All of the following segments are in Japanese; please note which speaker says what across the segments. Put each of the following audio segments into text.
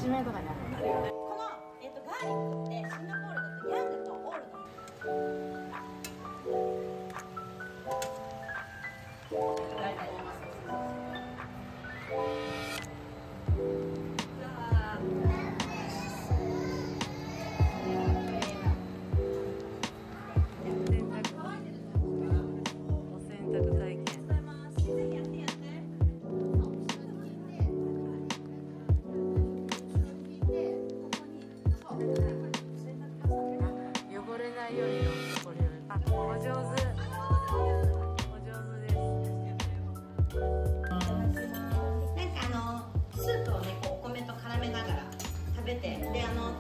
Speaker 1: しめとかになるんだよね。
Speaker 2: この、ガーリックってシンガポールだとヤングとオール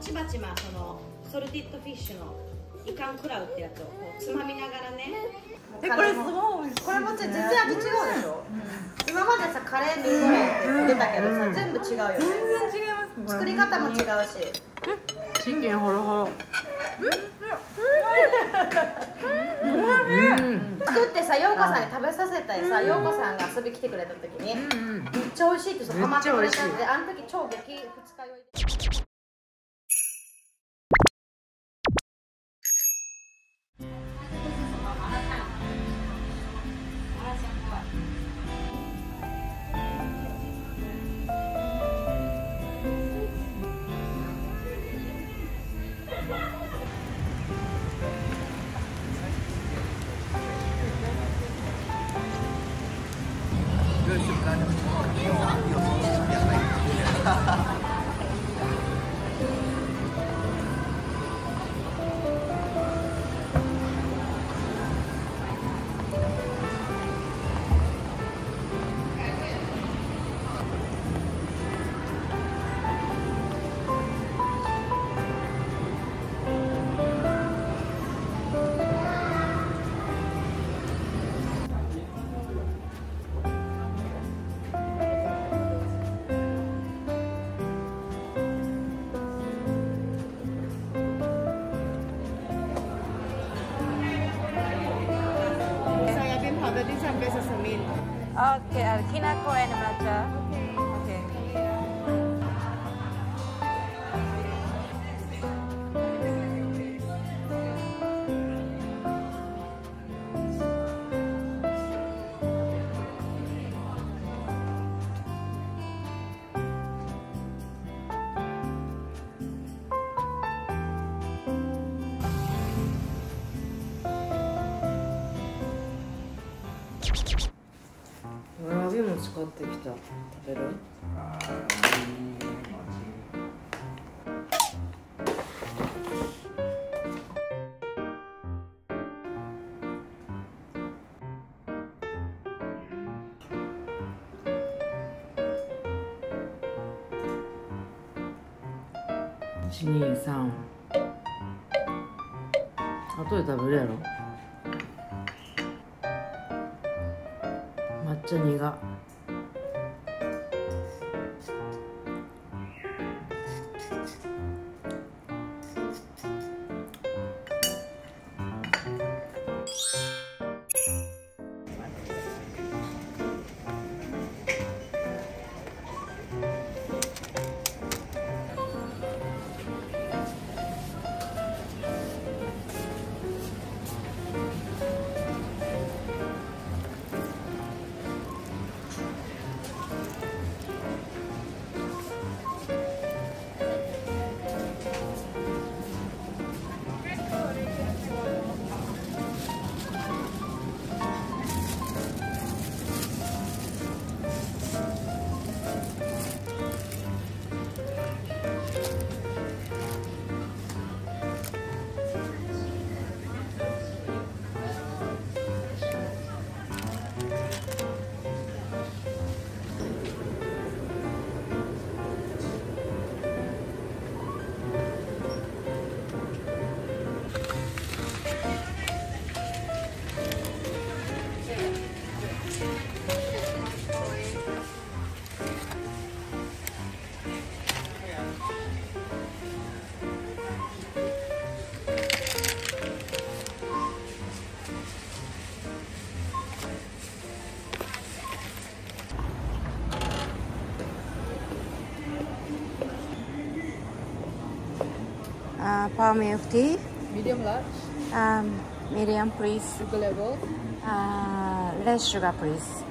Speaker 2: ちまちまそのソルティッドフィッシュのイカンクラウってやつをこうつまみながらね。
Speaker 1: これすごい。
Speaker 2: これも実は味違うでしょ。今までさカレーミーゴレンって出たけどさ、全部違うよね。
Speaker 1: 全然違います。
Speaker 2: 作り方も違うし。
Speaker 1: チキンホロホロ。
Speaker 2: 作ってさ、陽子さんに食べさせたりさ、陽子さんが遊び来てくれた時にめっちゃ美味しいってハマってくれたんで、あの時超激二日酔い。
Speaker 1: Oke, kinako and matcha. Oke. わらび餅買ってきた。食べる？1、2、3。後で食べるやろ。抹茶苦。
Speaker 3: Power milk tea.
Speaker 2: Medium large.
Speaker 3: Medium, please.
Speaker 2: Sugar level.
Speaker 3: Less sugar, please.